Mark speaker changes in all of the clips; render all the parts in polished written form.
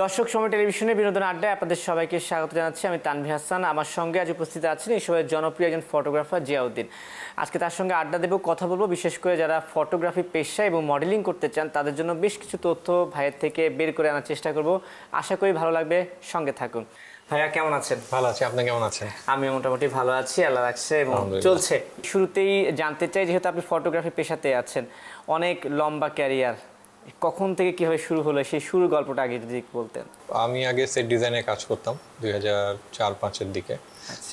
Speaker 1: দর্শক সময় টেলিভিশনে বিনোদন আড্ডায় আপনাদের সবাইকে স্বাগত জানাচ্ছি। আমি তানভীর হাসান। আমার সঙ্গে আজ উপস্থিত আছেন এই সময়ের জনপ্রিয় একজন ফটোগ্রাফার জিয়াউদ্দিন। আজকে তার সঙ্গে আড্ডা দেব, কথা বলবো বিশেষ করে যারা ফটোগ্রাফি পেশা এবং মডেলিং করতে চান তাদের জন্য বেশ কিছু তথ্য ভাইয়ের থেকে বের করে আনার চেষ্টা করব। আশা করি ভালো লাগবে, সঙ্গে থাকুন। ভাইয়া কেমন আছেন?
Speaker 2: ভালো আছি, আপনি কেমন আছেন?
Speaker 1: আমি মোটামুটি ভালো আছি, আল্লাহ রাখছে এবং চলছে। শুরুতেই জানতে চাই, যেহেতু আপনি ফটোগ্রাফি পেশাতে আছেন, অনেক লম্বা ক্যারিয়ার, কখন থেকে কিভাবে শুরু হলো সেই শুরুর গল্পটা আগে যদি বলতেন।
Speaker 2: আমি আগে সেট ডিজাইনে কাজ করতাম 2004-05-এর দিকে।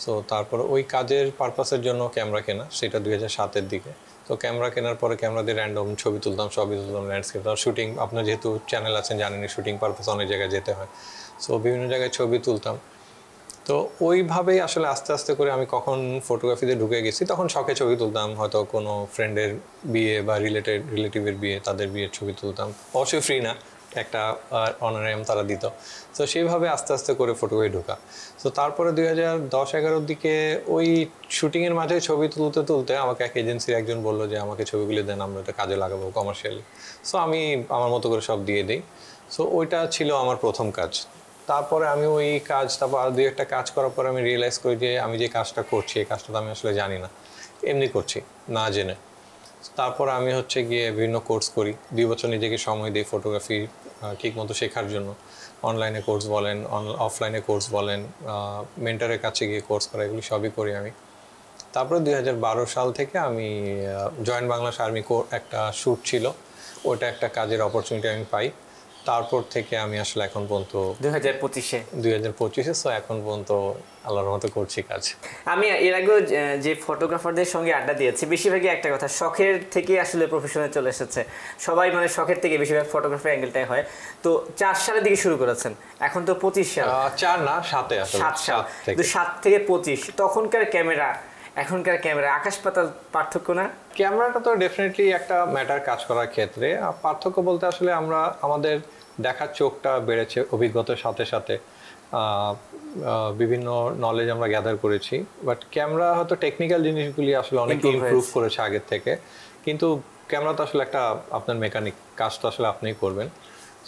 Speaker 2: তো তারপর ওই কাজের পারপাসের জন্য ক্যামেরা কেনা, সেটা 2007-এর দিকে। তো ক্যামেরা কেনার পরে ক্যামেরা দিয়ে র্যান্ডম ছবি তুলতাম, সবই তুলতাম, ল্যান্ডস্কেপ, শুটিং। আপনার যেহেতু চ্যানেল আছেন জানেন, শুটিং পারপাস অনেক জায়গায় যেতে হয়, সো বিভিন্ন জায়গায় ছবি তুলতাম। তো ওইভাবেই আসলে আস্তে আস্তে করে আমি কখন ফটোগ্রাফিতে ঢুকে গেছি, তখন শখে ছবি তুলতাম, হয়তো কোনো ফ্রেন্ডের বিয়ে বা রিলেটিভের বিয়ে, তাদের বিয়ের ছবি তুলতাম, অবশ্যই ফ্রি না, একটা অনারিয়াম তারা দিত। তো সেইভাবে আস্তে আস্তে করে ফটোগ্রাফি ঢোকা। তো তারপরে 2010-11-র দিকে ওই শুটিংয়ের মাঝে ছবি তুলতে তুলতে আমাকে এক এজেন্সির একজন বললো যে আমাকে ছবিগুলি দেন, আমরা এটা কাজে লাগাবো কমার্শিয়ালি। সো আমি আমার মতো করে সব দিয়ে দিই। সো ওইটা ছিল আমার প্রথম কাজ। তারপরে আমি ওই কাজ, তারপর আর দুই একটা কাজ করার পরে আমি রিয়েলাইজ করি যে আমি যে কাজটা করছি এই কাজটা তো আমি আসলে জানি না, এমনি করছি না জেনে। তারপর আমি গিয়ে বিভিন্ন কোর্স করি, 2 বছর নিজেকে সময় দিই ফটোগ্রাফি ঠিক মতো শেখার জন্য। অনলাইনে কোর্স বলেন, অফলাইনে কোর্স বলেন, মেন্টরের কাছে গিয়ে কোর্স করা, এগুলি সবই করি আমি। তারপরে 2012 সাল থেকে আমি জয়েন্ট বাংলাদেশ আর্মি একটা শ্যুট ছিল, ওটা একটা কাজের অপরচুনিটি আমি পাই। তারপর থেকে আমি আসলে এখন পর্যন্ত 2025-এ সো এখন পর্যন্ত আল্লাহর মতো করছি কাজ।
Speaker 1: আমি এর আগেও যে ফটোগ্রাফারদের সঙ্গে আড্ডা দিয়েছি, বেশিরভাগই একটা কথা, শখের থেকে আসলে প্রফেশনে চলে এসেছে সবাই, মানে শখের থেকে বেশিরভাগ ফটোগ্রাফি অ্যাঙ্গেলটাই হয়। তো 4 সালের দিকে শুরু করেছেন, এখন তো 25 সাল।
Speaker 2: 4 না 7-এ আসলে
Speaker 1: 7 সাল, কিন্তু 7 থেকে 25 তখনকার ক্যামেরা এখনকার ক্যামেরা আকাশ পাতাল পার্থক্য না?
Speaker 2: ক্যামেরাটা তো ডেফিনেটলি একটা ম্যাটার কাজ করার ক্ষেত্রে। পার্থক্য বলতে আসলে আমরা আমাদের দেখার চোখটা বেড়েছে অভিজ্ঞতার সাথে সাথে, বিভিন্ন নলেজ আমরা গ্যাদার করেছি। বাট ক্যামেরা হয়তো টেকনিক্যাল জিনিসগুলি আসলে অনেক ইমপ্রুভ করেছে আগের থেকে, কিন্তু ক্যামেরা তো আসলে একটা আপনার মেকানিক, কাজ তো আসলে আপনিই করবেন।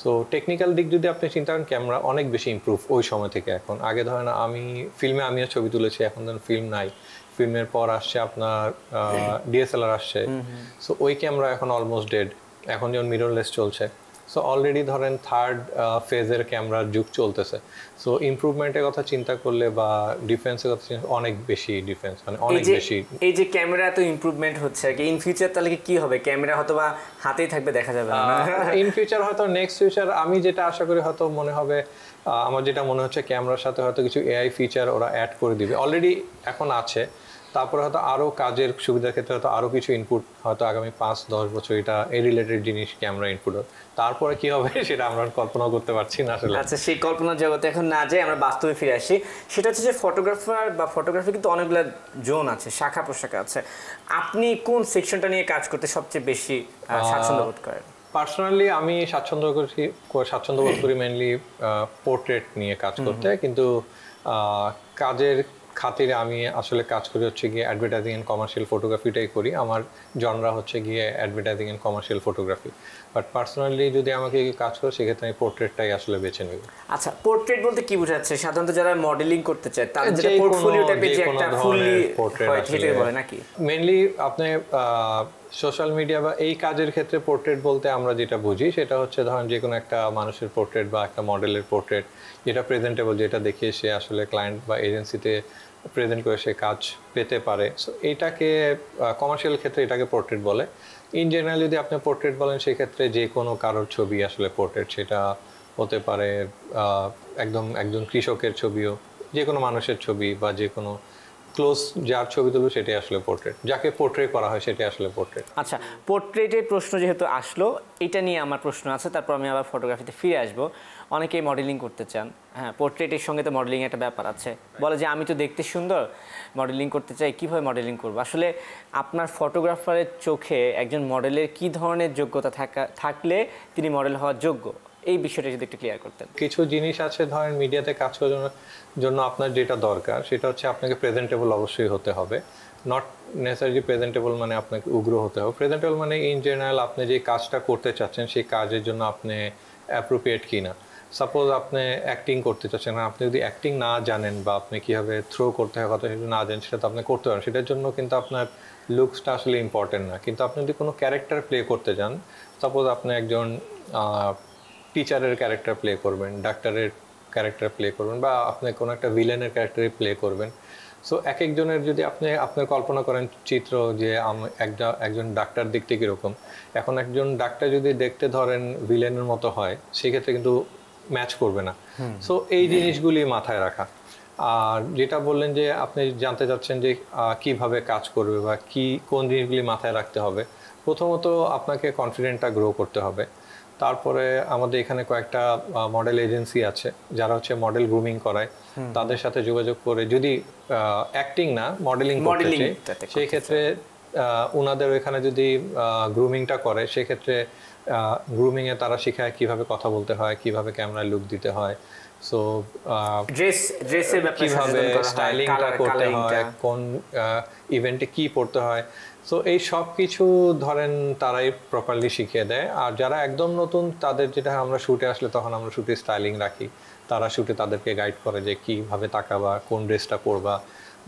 Speaker 2: সো টেকনিক্যাল দিক যদি আপনি চিন্তা করেন, ক্যামেরা অনেক বেশি ইমপ্রুভ ওই সময় থেকে এখন। আগে ধরেন আমি ফিল্মে আমিও ছবি তুলেছি, এখন ধরেন ফিল্ম নাই, ফিল্মের পর আসছে আপনার ডিএসএলআর আসছে। সো ওই ক্যামেরা এখন অলমোস্ট ডেড, এখন যেমন মিররলেস চলছে। সো অলরেডি ধরেন 3rd ফেজের ক্যামেরার যুগ চলতেছে। সো ইমপ্রুভমেন্টের কথা চিন্তা করলে বা ডিফেন্সের কথা চিন্তা, অনেক বেশি ডিফেন্স, মানে অনেক বেশি।
Speaker 1: এই যে ক্যামেরা এত ইমপ্রুভমেন্ট হচ্ছে আর কি, ইন ফিউচার তাহলে কি হবে? ক্যামেরা হয়তো বা হাতেই থাকবে, দেখা যাবে না
Speaker 2: ইন ফিউচার, হয়তো নেক্সট ফিউচার আমি যেটা আশা করি হয়তো মনে হবে, আমার যেটা মনে হচ্ছে ক্যামেরার সাথে হয়তো কিছু এআই ফিচার ওরা অ্যাড করে দিবে, অলরেডি এখন আছে। তারপরে হয়তো আরও কাজের সুবিধার ক্ষেত্রে হয়তো আরও কিছু ইনপুট হয়তো আগামী 5-10 বছর এটা এই রিলেটেড জিনিস ক্যামেরা ইনপুট হবে। তারপরে কি হবে সেটা আমরা কল্পনা করতে পারছি না আসলে।
Speaker 1: আচ্ছা, সেই কল্পনার জগতে এখন না যাই, আমরা বাস্তবে ফিরে আসি। সেটা হচ্ছে যে ফটোগ্রাফার বা ফটোগ্রাফি কিন্তু অনেকগুলো জোন আছে, শাখা প্রশাখা আছে। আপনি কোন সেকশনটা নিয়ে কাজ করতে সবচেয়ে বেশি স্বাচ্ছন্দ্য বোধ করেন?
Speaker 2: পার্সোনালি আমি স্বাচ্ছন্দ্য বোধ করি মেনলি পোর্ট্রেট নিয়ে কাজ করতে, কিন্তু কাজের খাতিরে আমি আসলে কাজ করি গিয়ে অ্যাডভার্টাইজিং অ্যান্ড কমার্শিয়াল ফটোগ্রাফিটাই করি। আমার জনরা গিয়ে advertising and commercial photography. But personally যদি আমাকে কাজ করে সেক্ষেত্রে আমি পোর্ট্রেটটাই আসলে বেছে নেব।
Speaker 1: আচ্ছা, পোর্ট্রেট বলতে কি বোঝাচ্ছে? সাধারণত যারা মডেলিং করতে চায় তাদের যে পোর্টফোলিও টাইপের যে একটা ফুললি পোর্ট্রেট হয় বলে নাকি?
Speaker 2: মেইনলি আপনি সোশ্যাল মিডিয়া বা এই কাজের ক্ষেত্রে পোর্ট্রেট বলতে আমরা যেটা বুঝি সেটা হচ্ছে ধরেন যে কোনো একটা মানুষের পোর্ট্রেট বা একটা মডেলের পোর্ট্রেট, যেটা প্রেজেন্টেবল, যেটা দেখিয়ে সে আসলে ক্লায়েন্ট বা এজেন্সিতে প্রেজেন্ট করে সে কাজ পেতে পারে। সো এইটাকে কমার্শিয়াল ক্ষেত্রে এটাকে পোর্ট্রেট বলে। ইন জেনারেল যদি আপনি পোর্ট্রেট বলেন সেক্ষেত্রে যে কোনো কারোর ছবি আসলে পোর্ট্রেট, সেটা হতে পারে একজন কৃষকের ছবিও, যে কোনো মানুষের ছবি বা যে কোনো ক্লোজ যার ছবি তুলবে সেটাই আসলে পোর্ট্রেট, যাকে পোর্ট্রেট করা হয় সেটাই আসলে পোর্ট্রেট।
Speaker 1: আচ্ছা, পোর্ট্রেটের প্রশ্ন যেহেতু আসলো, এটা নিয়ে আমার প্রশ্ন আছে, তারপর আমি আবার ফটোগ্রাফিতে ফিরে আসবো। অনেকেই মডেলিং করতে চান, হ্যাঁ, পোর্ট্রেটের সঙ্গে তো মডেলিং একটা ব্যাপার আছে, বলে যে আমি তো দেখতে সুন্দর, মডেলিং করতে চাই, কীভাবে মডেলিং করবো? আসলে আপনার ফটোগ্রাফারের চোখে একজন মডেলের কী ধরনের যোগ্যতা থাকলে তিনি মডেল হওয়ার যোগ্য, এই বিষয়টা যদি একটু ক্লিয়ার করতেন।
Speaker 2: কিছু জিনিস আছে, ধরেন মিডিয়াতে কাজ করার জন্য আপনার যেটা দরকার সেটা হচ্ছে আপনাকে প্রেজেন্টেবল অবশ্যই হতে হবে। নট নেসেসারি প্রেজেন্টেবল মানে আপনাকে উগ্র হতে হবে। প্রেজেন্টেবল মানে ইন জেনারেল আপনি যে কাজটা করতে চাচ্ছেন সেই কাজের জন্য আপনি অ্যাপ্রোপ্রিয়েট কিনা। সাপোজ আপনি অ্যাক্টিং করতে চাচ্ছেন, আপনি যদি অ্যাক্টিং না জানেন বা আপনি কীভাবে থ্রো করতে হয় কথা না জানেন, সেটা তো আপনি করতে পারেন, সেটার জন্য কিন্তু আপনার লুকসটা আসলে ইম্পর্টেন্ট না। কিন্তু আপনি যদি কোনো ক্যারেক্টার প্লে করতে যান, সাপোজ আপনি একজন টিচারের ক্যারেক্টার প্লে করবেন, ডাক্তারের ক্যারেক্টার প্লে করবেন, বা আপনি কোনো একটা ভিলেনের ক্যারেক্টারে প্লে করবেন। সো এক একজনের যদি আপনার কল্পনা করেন চিত্র যে একজন ডাক্তার দেখতে কীরকম, এখন একজন ডাক্তার যদি দেখতে ধরেন ভিলেনের মতো হয়, সেক্ষেত্রে কিন্তু ম্যাচ করবে না। সো এই জিনিসগুলি মাথায় রাখা। আর যেটা বললেন যে আপনি জানতে চাচ্ছেন যে কিভাবে কাজ করবে বা কোন জিনিসগুলি মাথায় রাখতে হবে, প্রথমত আপনাকে কনফিডেন্টটা গ্রো করতে হবে। তারপরে আমাদের এখানে কয়েকটা মডেল এজেন্সি আছে যারা হচ্ছে মডেল গ্রুমিং করায়, তাদের সাথে যোগাযোগ করে যদি অ্যাক্টিং না মডেলিং করতে চায়, সেই ক্ষেত্রে ওনাদের ওইখানে যদি গ্রুমিংটা করে, সেক্ষেত্রে গ্রুমিংয়ে তারা শেখায় কিভাবে কথা বলতে হয়, কিভাবে ক্যামেরায় লুক দিতে হয়, সো
Speaker 1: ড্রেসের ব্যাপারে
Speaker 2: কিভাবে স্টাইলিংটা করতে হয়, কোন ইভেন্টে কি পড়তে হয়। সো এই সব কিছু ধরেন তারাই প্রপারলি শিখিয়ে দেয়। আর যারা একদম নতুন, তাদের যেটা আমরা শুটে আসলে তখন আমরা শুটে স্টাইলিং রাখি, তারা শুটে তাদেরকে গাইড করে যে কিভাবে তাকাবা, কোন ড্রেসটা পরবা,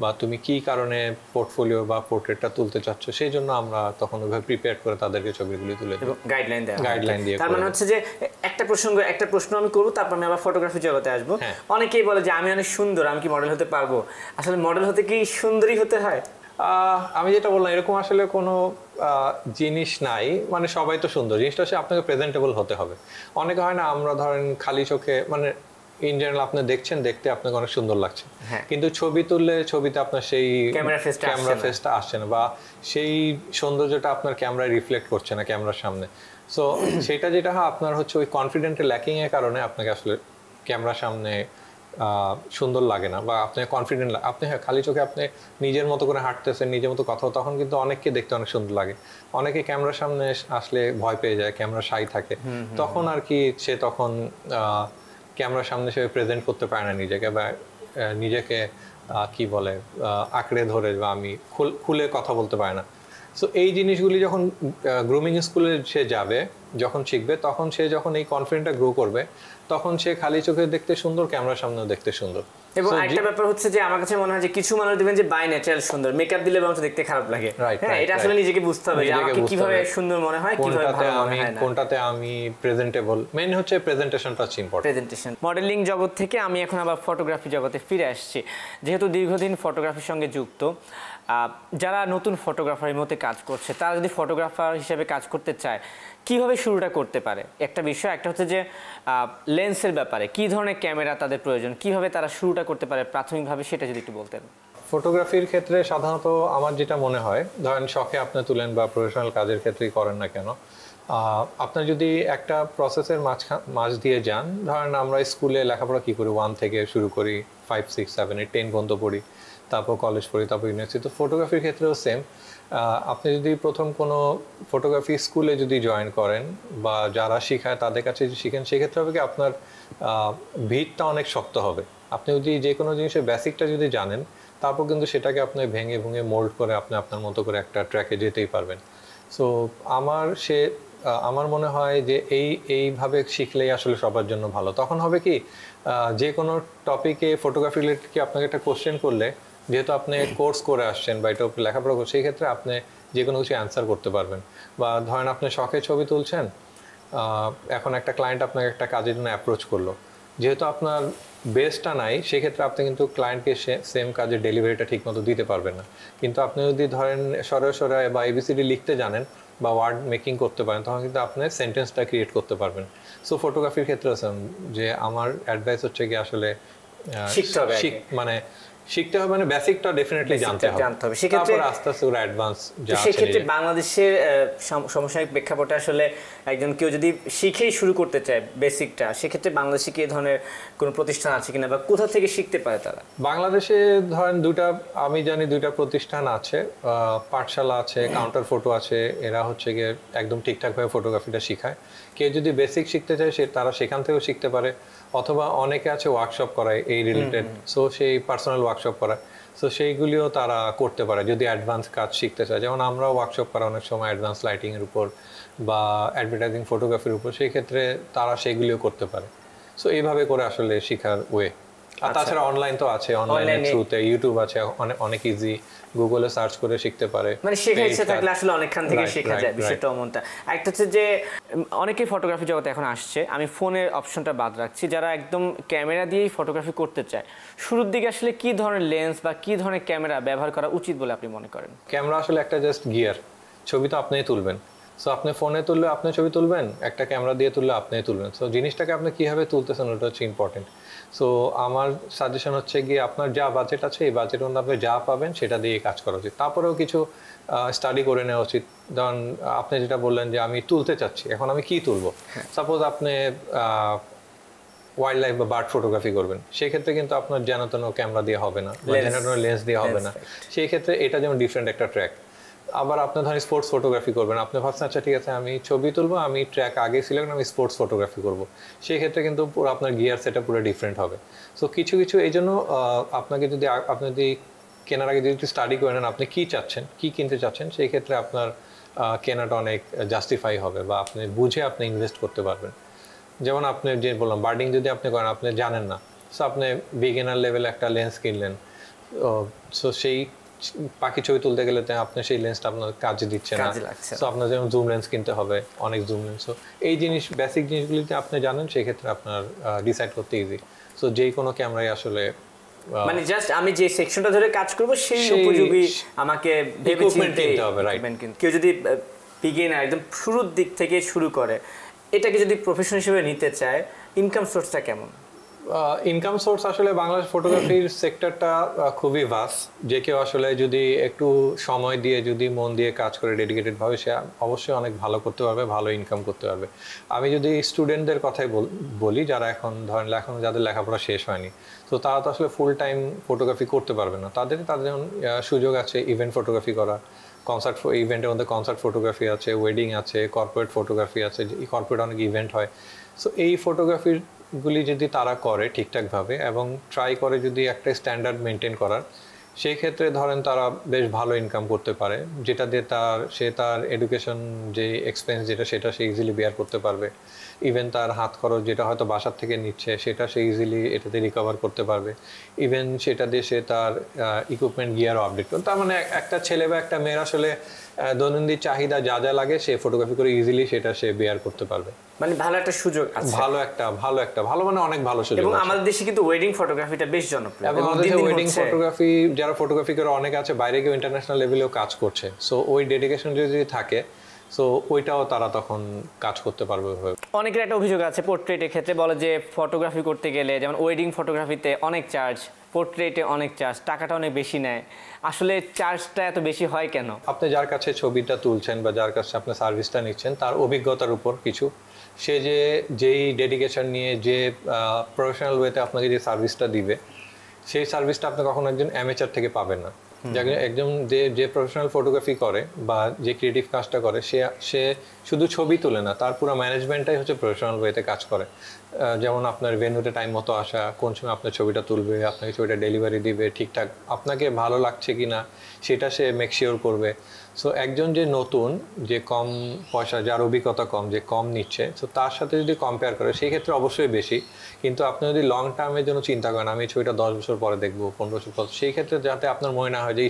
Speaker 2: বা তুমি কি কারণে পোর্টফোলিও বা পোর্ট্রেটটা তুলতে চাচ্ছ, সেই জন্য আমরা তখন ওইভাবে প্রিপেয়ার করে তাদেরকে ছবিগুলি তুলে দিই, গাইডলাইন দিয়ে।
Speaker 1: তার মানে হচ্ছে যে একটা প্রশ্ন আমি করবো, তারপর আমি আবার ফটোগ্রাফি জগতে আসবো। অনেকেই বলে যে আমি অনেক সুন্দর, আমি কি মডেল হতে পারবো? আসলে মডেল হতে কি সুন্দরী হতে হয়?
Speaker 2: আমি যেটা বললাম, এরকম আসলে কোনো জিনিস নাই, মানে সবাই তো সুন্দর, জিনিসটা হচ্ছে আপনাকে প্রেজেন্টেবল হতে হবে। অনেকে হয় না, আমরা ধরেন খালি চোখে মানে ইন জেনারেল আপনি দেখছেন, দেখতে আপনাকে অনেক সুন্দর লাগছে, কিন্তু ছবি তুললে ছবিতে আপনার সেই ক্যামেরা ফেসটা আসছে না, বা সেই সৌন্দর্যটা আপনার ক্যামেরায় রিফ্লেক্ট করছে না ক্যামেরার সামনে। সো সেটা যেটা হয় আপনার হচ্ছে ওই কনফিডেন্টের ল্যাকিং এর কারণে আপনাকে আসলে ক্যামেরার সামনে সুন্দর লাগে না, বা আপনি কনফিডেন্ট আপনি খালি চোখে আপনি নিজের মতো করে হাঁটতেছেন, নিজের মতো কথা, তখন কিন্তু অনেককে দেখতে অনেক সুন্দর লাগে। অনেকে ক্যামেরার সামনে আসলে ভয় পেয়ে যায়, ক্যামেরা শাই থাকে, তখন আর কি সে তখন ক্যামেরার সামনে সে প্রেজেন্ট করতে পারে না নিজেকে, বা নিজেকে কি বলে আঁকড়ে ধরে, বা আমি খুলে কথা বলতে পারে না। সো এই জিনিসগুলি যখন গ্রুমিং স্কুলে সে যাবে, যখন শিখবে, তখন সে যখন এই কনফিডেন্টটা গ্রো করবে, তখন সে খালি চোখে দেখতে সুন্দর, ক্যামেরার সামনেও দেখতে সুন্দর।
Speaker 1: এবং একটা ব্যাপার হচ্ছে যে আমার কাছে মনে হয় যে কিছু মানুষ দেখবেন যে বাই ন্যাচারাল সুন্দর, মেকআপ দিলে মানুষ দেখতে খারাপ লাগে। হ্যাঁ, এটা আসলে নিজেকে বুঝতে হবে যে আমাকে কিভাবে সুন্দর মনে হয়, কিভাবে ভালো মনে হয় না,
Speaker 2: কোনটাতে আমি প্রেজেন্টেবল। মেইন হচ্ছে প্রেজেন্টেশনটা হচ্ছে ইম্পর্টেন্ট।
Speaker 1: প্রেজেন্টেশন। মডেলিং জগৎ থেকে আমি এখন আবার ফটোগ্রাফি জগতে ফিরে আসছি। যেহেতু দীর্ঘদিন ফটোগ্রাফির সঙ্গে যুক্ত, যারা নতুন ফটোগ্রাফারের মধ্যে কাজ করছে, তারা যদি ফটোগ্রাফার হিসেবে কাজ করতে চায়, কিভাবে শুরুটা করতে পারে? একটা বিষয়, একটা হচ্ছে যে লেন্সের ব্যাপারে কি ধরনের ক্যামেরা তাদের প্রয়োজন, কিভাবে তারা শুরুটা করতে পারে প্রাথমিকভাবে, সেটা যদি একটু বলতেন।
Speaker 2: ফটোগ্রাফির ক্ষেত্রে সাধারণত আমার যেটা মনে হয়, ধরেন শখে আপনি তুলেন বা প্রফেশনাল কাজের ক্ষেত্রেই করেন না কেন, আপনার যদি একটা প্রসেসের মাঝ দিয়ে যান, ধরেন আমরা স্কুলে লেখাপড়া কী করি, 1 থেকে শুরু করি, 5, 6, 7, 8, 10 পর্যন্ত পড়ি, তারপর কলেজ পড়ি, তারপর ইউনিভার্সিটি। তো ফটোগ্রাফির ক্ষেত্রেও সেম। আপনি যদি প্রথম কোনো ফটোগ্রাফি স্কুলে যদি জয়েন করেন, বা যারা শেখায় তাদের কাছে যদি শিখেন, সেক্ষেত্রে হবে কি আপনার ভিতটা অনেক শক্ত হবে। আপনি যদি যে কোনো জিনিসের বেসিকটা যদি জানেন, তারপর কিন্তু সেটাকে আপনি ভেঙে মোল্ড করে আপনি আপনার মতো করে একটা ট্র্যাকে যেতেই পারবেন। সো আমার মনে হয় যে এইভাবে শিখলেই আসলে সবার জন্য ভালো। তখন হবে কি, যে কোনো টপিকে ফটোগ্রাফি রিলেটেড কি আপনাকে একটা কোশ্চেন করলে, যেহেতু আপনি কোর্স করে আসছেন বা এটা লেখাপড়া করছেন, সেই ক্ষেত্রে আপনি যে কোনো কিছু অ্যান্সার করতে পারবেন। বা ধরেন আপনি শখে ছবি তুলছেন, এখন একটা ক্লায়েন্ট আপনাকে একটা কাজের জন্য অ্যাপ্রোচ করলো, যেহেতু আপনার বেসটা নাই, সেক্ষেত্রে আপনি কিন্তু ক্লায়েন্টকে সেম কাজের ডেলিভারিটা ঠিকমতো দিতে পারবেন না। কিন্তু আপনি যদি ধরেন সরে বা এবিসিডি লিখতে জানেন বা ওয়ার্ড মেকিং করতে পারেন, তখন কিন্তু আপনি সেন্টেন্সটা ক্রিয়েট করতে পারবেন। সো ফটোগ্রাফির ক্ষেত্রে যে আমার অ্যাডভাইস হচ্ছে কি আসলে শিখতে হবে, মানে বেসিকটা ডেফিনেটলি জানতে হবে, সেক্ষেত্রে আস্তে আস্তে ওরা অ্যাডভান্স যা আছে।
Speaker 1: সেক্ষেত্রে বাংলাদেশের সমসাময়িক প্রেক্ষাপটে আসলে একজন কেউ যদি শিখেই শুরু করতে চায় বেসিকটা, সেক্ষেত্রে বাংলাদেশে কি ধরনের কোনো প্রতিষ্ঠান আছে কিনা, বা কোথা থেকে শিখতে পারে তারা?
Speaker 2: বাংলাদেশে ধরেন আমি জানি দুইটা প্রতিষ্ঠান আছে, পাঠশালা আছে, কাউন্টার ফটো আছে। এরা হচ্ছে গিয়ে একদম ঠিকঠাকভাবে ফটোগ্রাফিটা শেখায়। কেউ যদি বেসিক শিখতে চায়, তারা সেখান থেকেও শিখতে পারে, অথবা অনেকে আছে ওয়ার্কশপ করায় এই রিলেটেড, সো সেই পার্সোনাল ওয়ার্কশপ করায়, সো সেইগুলিও তারা করতে পারে যদি অ্যাডভান্স কাজ শিখতে চায়। যেমন আমরাও ওয়ার্কশপ করা অনেক সময় অ্যাডভান্স লাইটিংয়ের উপর বা অ্যাডভার্টাইজিং ফটোগ্রাফির উপর, সেই ক্ষেত্রে তারা সেইগুলিও করতে পারে। সো এইভাবে করে আসলে শেখার ওয়ে। আর তাছাড়া অনলাইন তো আছে, অনলাইনের থ্রুতে ইউটিউব আছে, অনেক ইজি, গুগলে সার্চ করে শিখতে পারে।
Speaker 1: মানে শেখার ইচ্ছা থাকলে আসলে অনেকখান থেকে শেখা যায়, বিষয়টা এমনটা। একটা হচ্ছে যে অনেকেই ফটোগ্রাফি জগতে এখন আসছে, আমি ফোনের অপশনটা বাদ রাখছি, যারা একদম ক্যামেরা দিয়েই ফটোগ্রাফি করতে চায়, শুরুর দিকে আসলে কি ধরনের লেন্স বা কি ধরনের ক্যামেরা ব্যবহার করা উচিত বলে আপনি মনে করেন?
Speaker 2: ক্যামেরা আসলে একটা জাস্ট গিয়ার, ছবি তো আপনিই তুলবেন। সো আপনি ফোনে তুললে আপনি ছবি তুলবেন, একটা ক্যামেরা দিয়ে তুললে আপনিই তুলবেন। সো জিনিসটাকে আপনি কীভাবে তুলতেছেন ওটা হচ্ছে ইম্পর্টেন্ট। সো আমার সাজেশন হচ্ছে গিয়ে আপনার যা বাজেট আছে এই বাজেটের মধ্যে আপনি যা পাবেন সেটা দিয়ে কাজ করা উচিত। তারপরেও কিছু স্টাডি করে নেওয়া উচিত। ধরুন আপনি যেটা বললেন যে আমি তুলতে চাচ্ছি, এখন আমি কি তুলবো। সাপোজ আপনি ওয়াইল্ড লাইফ বা বার্ড ফটোগ্রাফি করবেন, সেক্ষেত্রে কিন্তু আপনার যেন তেন ক্যামেরা দিয়ে হবে না, যেন তেন লেন্স দিয়ে হবে না। সেই ক্ষেত্রে এটা যেমন ডিফারেন্ট একটা ট্র্যাক। আবার আপনি ধরেন স্পোর্টস ফটোগ্রাফি করবেন, আপনি ভাবছেন আচ্ছা ঠিক আছে আমি ছবি তুলবো, আমি ট্র্যাক আগে সিলেক্ট, আমি স্পোর্টস ফটোগ্রাফি করবো, সেই ক্ষেত্রে কিন্তু পুরো আপনার গিয়ার সেটা পুরো ডিফারেন্ট হবে। সো কিছু কিছু এই জন্য আপনাকে যদি আপনি যদি কেনার আগে যদি স্টাডি করে নেন আপনি কী চাচ্ছেন, কী কিনতে চাচ্ছেন, সেই ক্ষেত্রে আপনার কেনাটা অনেক জাস্টিফাই হবে বা আপনি বুঝে আপনি ইনভেস্ট করতে পারবেন। যেমন আপনি যে বললাম বার্ডিং যদি আপনি করেন, আপনি জানেন না, সো আপনি বিগিনার লেভেলে একটা লেন্স কিনলেন, সো সেই পাখি ছবি তুলতে গেলে আপনি সেই লেন্সটা আপনার কাজে দিচ্ছে না। সো আপনার যেমন জুম লেন্স কিনতে হবে, অনেক জুম লেন্স। সো এই বেসিক জিনিসগুলিতে আপনি জানেন, সেই ক্ষেত্রে আপনার ডিসাইড করতে ইজি। সো যেই কোনো ক্যামেরাই আসলে
Speaker 1: মানে জাস্ট আমি যে সেকশনটা ধরে কাজ করব সেই উপযোগী আমাকে ভেবে চিন্তে
Speaker 2: কিনতে হবে, রাইট।
Speaker 1: কেউ যদি বিগিনার একদম শুরুর দিক থেকে শুরু করে, এটাকে যদি প্রফেশন হিসেবে নিতে চায়, ইনকাম সোর্সটা কেমন?
Speaker 2: ইনকাম সোর্স আসলে বাংলাদেশ ফটোগ্রাফির সেক্টরটা খুবই ভাস্ট। যে কেউ আসলে যদি একটু সময় দিয়ে যদি মন দিয়ে কাজ করে ডেডিকেটেড ভাবে, সে অবশ্যই অনেক ভালো করতে পারবে, ভালো ইনকাম করতে পারবে। আমি যদি স্টুডেন্টদের কথাই বলি, যারা এখন ধরেন এখন যাদের লেখাপড়া শেষ হয়নি, তো তারা তো আসলে ফুল টাইম ফটোগ্রাফি করতে পারবে না। তাদের যেমন সুযোগ আছে ইভেন্ট ফটোগ্রাফি করা, কনসার্ট ইভেন্টের মধ্যে কনসার্ট ফটোগ্রাফি আছে, ওয়েডিং আছে, কর্পোরেট ফটোগ্রাফি আছে, কর্পোরেট অনেক ইভেন্ট হয়। সো এই ফটোগ্রাফিগুলি যদি তারা করে ঠিকঠাকভাবে এবং ট্রাই করে যদি একটা স্ট্যান্ডার্ড মেনটেন করার, সেই ক্ষেত্রে ধরেন তারা বেশ ভালো ইনকাম করতে পারে, যেটা দিয়ে সে তার এডুকেশন যে এক্সপেন্স সেটা সে ইজিলি বেয়ার করতে পারবে। ইভেন তার হাত খরচ যেটা হয়তো বাসার থেকে নিচ্ছে সেটা সে ইজিলি এটাতে রিকভার করতে পারবে। ইভেন সেটা দিয়ে সে তার ইকুইপমেন্ট গিয়ারও আপডেট করবে। তার মানে একটা ছেলে বা একটা মেয়ের আসলে দৈনন্দিন চাহিদা যা যা লাগে সে ফটোগ্রাফি করে ইজিলি সেটা সে বেয়ার করতে পারবে।
Speaker 1: মানে ভালো একটা সুযোগ আছে,
Speaker 2: ভালো মানে অনেক ভালো সুযোগ।
Speaker 1: এবং আমাদের দেশে কিন্তু ওয়েডিং ফটোগ্রাফিটা বেশ জনপ্রিয়,
Speaker 2: এবং আমাদের ওয়েডিং ফটোগ্রাফি যারা ফটোগ্রাফি করে অনেক আছে, বাইরে গিয়ে ইন্টারন্যাশনাল লেভেলেও কাজ করছে। সো ওই ডেডিকেশন যদি থাকে, সো ওইটাও তারা তখন কাজ করতে পারবে।
Speaker 1: অনেকের একটা অভিযোগ আছে পোর্ট্রেটের ক্ষেত্রে, বলে যে ফটোগ্রাফি করতে গেলে যেমন ওয়েডিং ফটোগ্রাফিতে অনেক চার্জ, পোর্ট্রেটে অনেক চার্জ, টাকাটা অনেক বেশি নেয়। আসলে চার্জটা এত বেশি হয় কেন?
Speaker 2: আপনি যার কাছে ছবিটা তুলছেন বা যার কাছে আপনি সার্ভিসটা নিচ্ছেন, তার অভিজ্ঞতার উপর কিছু, সে যেই ডেডিকেশন নিয়ে যে প্রফেশনাল ওয়েতে আপনাকে যে সার্ভিসটা দিবে, সেই সার্ভিসটা আপনি কখনো একজন অ্যামেচার থেকে পাবেন না। একজন যে প্রফেশনাল ফটোগ্রাফি করে বা যে ক্রিয়েটিভ কাজটা করে, সে শুধু ছবি তুলে না, তার পুরো ম্যানেজমেন্টটাই হচ্ছে প্রফেশনাল ওয়েতে কাজ করে। যেমন আপনার ভেন্যুতে টাইম মতো আসা, কোন সময় আপনার ছবিটা তুলবে, আপনাকে ছবিটা ডেলিভারি দিবে, ঠিকঠাক আপনাকে ভালো লাগছে কি না সেটা সে মেক শিওর করবে। সো একজন যে নতুন, যে কম পয়সা, যার অভিজ্ঞতা কম, যে কম নিচ্ছে, সো তার সাথে যদি কম্পেয়ার করে সেই ক্ষেত্রে অবশ্যই বেশি। কিন্তু আপনি যদি লং টার্মের জন্য চিন্তা করেন, আমি ছবিটা 10 বছর পরে দেখবো, 15 বছর পর, সেই ক্ষেত্রে যাতে আপনার মনে না হয় যে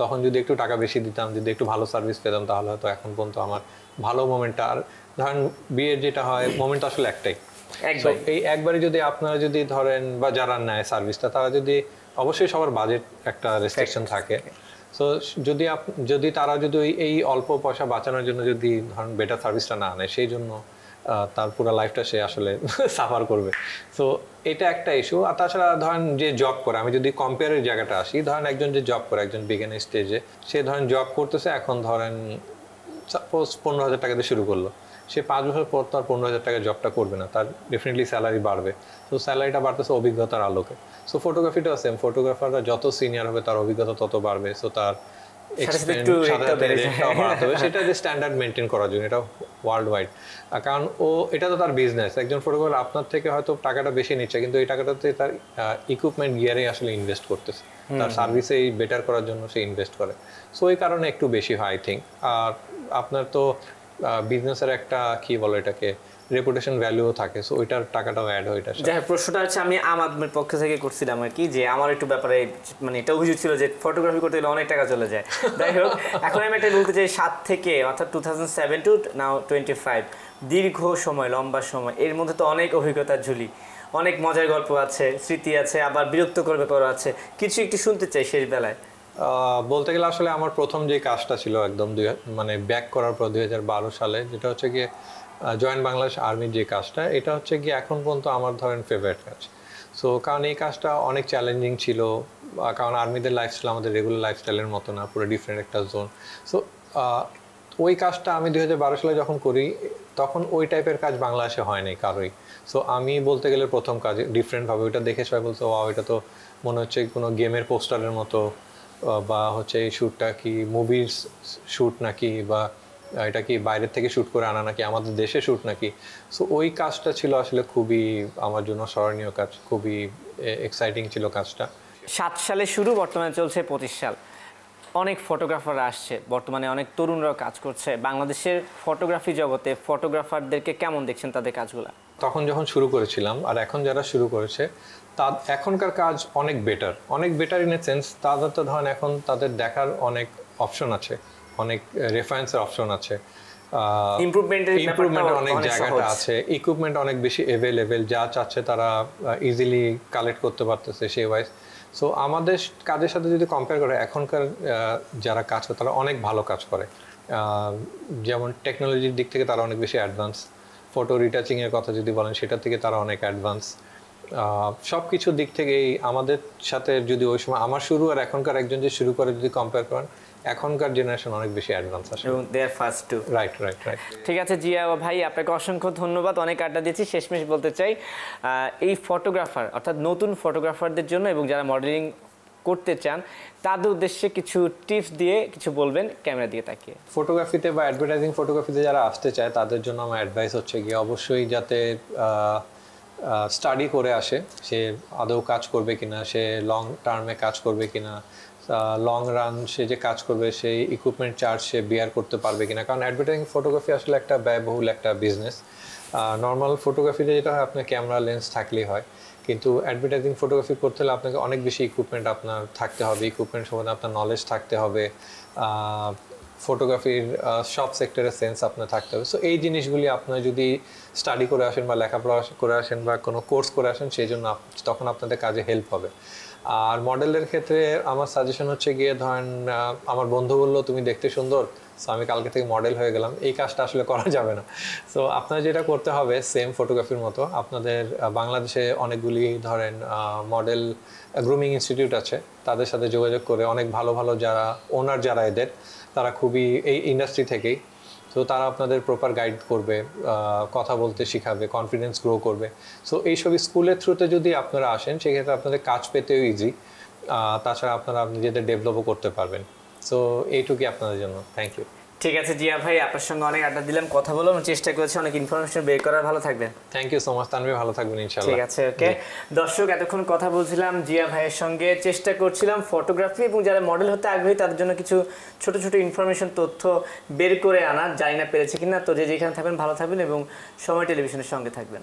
Speaker 2: তখন যদি একটু টাকা বেশি দিতাম, যদি একটু ভালো সার্ভিস পেতাম, তাহলে হয়তো এখন পর্যন্ত আমার ভালো মোমেন্টটা। আর ধরেন বিয়ের যেটা হয়, মোমেন্ট আসলে একটাই, এই একবারে যদি আপনারা যদি ধরেন বা যারা নেয় সার্ভিসটা, তারা যদি, অবশ্যই সবার বাজেট একটা রেস্ট্রিকশন থাকে। সো যদি তারা যদি এই অল্প পয়সা বাঁচানোর জন্য যদি ধরেন বেটার সার্ভিসটা না নেয়, সেই জন্য তার পুরো লাইফটা সে আসলে সাফার করবে। সো এটা একটা ইস্যু। আর তাছাড়া ধরেন যে জব করে, আমি যদি কম্পেয়ারের জায়গাটা আসি, ধরেন একজন যে জব করে, একজন বিগিনার স্টেজে, সে ধরেন জব করতেছে, এখন ধরেন সাপোজ 15,000 টাকা দিয়ে শুরু করলো, সে 5 বছর পর তার 15,000 টাকা জবটা করবে না, তার ডেফিনেটলি স্যালারি বাড়বে। তো স্যালারিটা বাড়তেছে অভিজ্ঞতার আলোকে। সো ফটোগ্রাফিটাও সেম, ফটোগ্রাফাররা যত সিনিয়র হবে তার অভিজ্ঞতা তত বাড়বে। সো তার সেটা যে স্ট্যান্ডার্ড মেনটেন করার জন্য, এটা ওয়ার্ল্ড ওয়াইড। কারণ এটা তো তার বিজনেস। একজন ফটোগ্রাফার আপনার থেকে হয়তো টাকাটা বেশি নিচ্ছে, কিন্তু এই টাকাটাতে তার ইকুইপমেন্ট গিয়ারে আসলে ইনভেস্ট করতেছে, তার সার্ভিসে বেটার করার জন্য সে ইনভেস্ট করে। সো এই কারণে একটু বেশি হয় আই থিঙ্ক। আর আপনার তো বিজনেসের একটা কি বলে এটাকে রেপুটেশন ভ্যালুও থাকে, সো ওইটার টাকাটাও অ্যাড হয় এটার সাথে।
Speaker 1: যাই হোক, প্রশ্নটা হচ্ছে আমি আমার পক্ষ থেকে করছিলাম আর কি, যে আমার একটু ব্যাপারে মানে এটা অভিযোগ ছিল যে ফটোগ্রাফি করতে গেলে অনেক টাকা চলে যায়। যাই হোক, এখন আমি একটা বলতে চাই 7 থেকে অর্থাৎ 2007 টু নাও 25 দীর্ঘ সময়, লম্বা সময়, এর মধ্যে তো অনেক অভিজ্ঞতার ঝুলি, অনেক মজার গল্প আছে, স্মৃতি আছে, আবার বিরক্তকর ব্যাপারও আছে, কিছু একটু শুনতে চাই শেষ বেলায়।
Speaker 2: বলতে গেলে আসলে আমার প্রথম যে কাজটা ছিল একদম মানে ব্যাক করার পর 2012 সালে, যেটা হচ্ছে গিয়ে জয়েন্ট বাংলাদেশ আর্মির যে কাজটা, এটা হচ্ছে গিয়ে এখন পর্যন্ত আমার ধরেন ফেভারিট কাজ। সো কারণ এই কাজটা অনেক চ্যালেঞ্জিং ছিল, কারণ আর্মিদের লাইফস্টাইল আমাদের রেগুলার লাইফস্টাইলের মতো না, পুরো ডিফারেন্ট একটা জোন। সো ওই কাজটা আমি 2012 সালে যখন করি, তখন ওই টাইপের কাজ বাংলাদেশে হয়নি কারোই। সো আমি বলতে গেলে প্রথম কাজ ডিফারেন্টভাবে, ওইটা দেখে সবাই বলতো ওয়াও, এটা তো মনে হচ্ছে কোনো গেমের পোস্টারের মতো, বা হচ্ছে এই শ্যুটটা কি মুভির শ্যুট নাকি, বা এটা কি বাইরের থেকে শ্যুট করে আনা নাকি, আমাদের দেশে শ্যুট নাকি। সো ওই কাজটা ছিল আসলে খুবই আমার জন্য স্মরণীয় কাজ, খুবই এক্সাইটিং ছিল কাজটা।
Speaker 1: 7 সালে শুরু, বর্তমানে চলছে 25 সাল। অনেক ফটোগ্রাফার আসছে, বর্তমানে অনেক তরুণরাও কাজ করছে। বাংলাদেশের ফটোগ্রাফি জগতে ফটোগ্রাফারদেরকে কেমন দেখছেন তাদের কাজগুলো?
Speaker 2: তখন যখন শুরু করেছিলাম আর এখন যারা শুরু করেছে, এখনকার কাজ অনেক বেটার ইন এ সেন্স, তাদের তো ধরেন এখন তাদের দেখার অনেক অপশন আছে, অনেক রেফারেন্সের অপশন আছে, ইমপ্রুভমেন্টের অনেক জায়গাটা আছে, ইকুইপমেন্ট অনেক বেশি অ্যাভেলেবেল, যা চাচ্ছে তারা ইজিলি কালেক্ট করতে পারতেছে সেই ওয়াইজ। সো আমাদের কাজের সাথে যদি কম্পেয়ার করে, এখনকার যারা কাজ করে তারা অনেক ভালো কাজ করে। যেমন টেকনোলজির দিক থেকে তারা অনেক বেশি অ্যাডভান্স, ফটো রিটাচিংয়ের কথা যদি বলেন সেটার থেকে তারা অনেক অ্যাডভান্স। সব কিছুর দিক থেকেই আমাদের সাথে যদি ওই সময় আমার শুরু আর এখনকার একজন যে শুরু করে যদি কম্পেয়ার করেন, এখনকার জেনারেশন অনেক বেশি অ্যাডভান্স আসে,
Speaker 1: এবং দে আর ফার্স্ট টু।
Speaker 2: রাইট।
Speaker 1: ঠিক আছে জিয়া ভাই, আপনাকে অসংখ্য ধন্যবাদ, অনেক আড্ডা দিয়েছি। শেষমেশ বলতে চাই, এই ফটোগ্রাফার অর্থাৎ নতুন ফটোগ্রাফারদের জন্য এবং যারা মডেলিং করতে চান তাদের উদ্দেশ্যে কিছু টিপস দিয়ে কিছু বলবেন ক্যামেরা দিয়ে তাকিয়ে।
Speaker 2: ফটোগ্রাফিতে বা অ্যাডভার্টাইজিং ফটোগ্রাফিতে যারা আসতে চায় তাদের জন্য আমার অ্যাডভাইস হচ্ছে গিয়ে অবশ্যই যাতে স্টাডি করে আসে, সে আদৌ কাজ করবে কিনা, সে লং টার্মে কাজ করবে কিনা, লং রান সে যে কাজ করবে সেই ইকুইপমেন্ট চার্জ সে বিয়ার করতে পারবে কিনা। কারণ অ্যাডভার্টাইজিং ফটোগ্রাফি আসলে একটা ব্যয়বহুল একটা বিজনেস। নর্মাল ফটোগ্রাফিতে যেটা হয় আপনার ক্যামেরা লেন্স থাকলেই হয়, কিন্তু অ্যাডভার্টাইজিং ফটোগ্রাফি করতে হলে আপনাকে অনেক বেশি ইকুইপমেন্ট আপনার থাকতে হবে, ইকুইপমেন্ট সম্বন্ধে আপনার নলেজ থাকতে হবে, ফটোগ্রাফির সব সেক্টরের সেন্স আপনার থাকতে হবে। সো এই জিনিসগুলি আপনার যদি স্টাডি করে আসেন বা লেখাপড়া করে আসেন বা কোনো কোর্স করে আসেন, সেই জন্য তখন আপনাদের কাজে হেল্প হবে। আর মডেলের ক্ষেত্রে আমার সাজেশন হচ্ছে গিয়ে ধরেন আমার বন্ধু বললো তুমি দেখতে সুন্দর, সো আমি কালকে থেকে মডেল হয়ে গেলাম, এই কাজটা আসলে করা যাবে না। সো আপনার যেটা করতে হবে সেম ফটোগ্রাফির মতো, আপনাদের বাংলাদেশে অনেকগুলি ধরেন মডেল গ্রুমিং ইনস্টিটিউট আছে, তাদের সাথে যোগাযোগ করে অনেক ভালো ভালো যারা ওনার যারা এদের, তারা খুবই এই ইন্ডাস্ট্রি থেকেই, তো তারা আপনাদের প্রপার গাইড করবে, কথা বলতে শিখাবে, কনফিডেন্স গ্রো করবে। সো এইসব স্কুলের থ্রুতে যদি আপনারা আসেন সেক্ষেত্রে আপনাদের কাজ পেতেও ইজি, তাছাড়া আপনারা নিজেদের ডেভেলপও করতে পারবেন। সো এইটুকুই আপনাদের জন্য। Thank you.
Speaker 1: ঠিক আছে জিয়া ভাই, আপনার সঙ্গে অনেক আড্ডা দিলাম, কথা বললাম, চেষ্টা করেছি অনেক ইনফরমেশন বের করার। ভালো থাকবেন।
Speaker 2: Thank you so much Tanvir, ভালো থাকবেন ইনশাআল্লাহ।
Speaker 1: ঠিক আছে, ওকে দর্শক, এতক্ষণ কথা বলছিলাম জিয়া ভাইয়ের সঙ্গে, চেষ্টা করছিলাম ফটোগ্রাফি এবং যারা মডেল হতে আগ্রহী তাদের জন্য কিছু ছোট ছোট ইনফরমেশন তথ্য বের করে আনার, জানি না পেরেছি কিনা। তো যে যেখানে থাকবেন ভালো থাকবেন এবং সময় টেলিভিশনের সঙ্গে থাকবেন।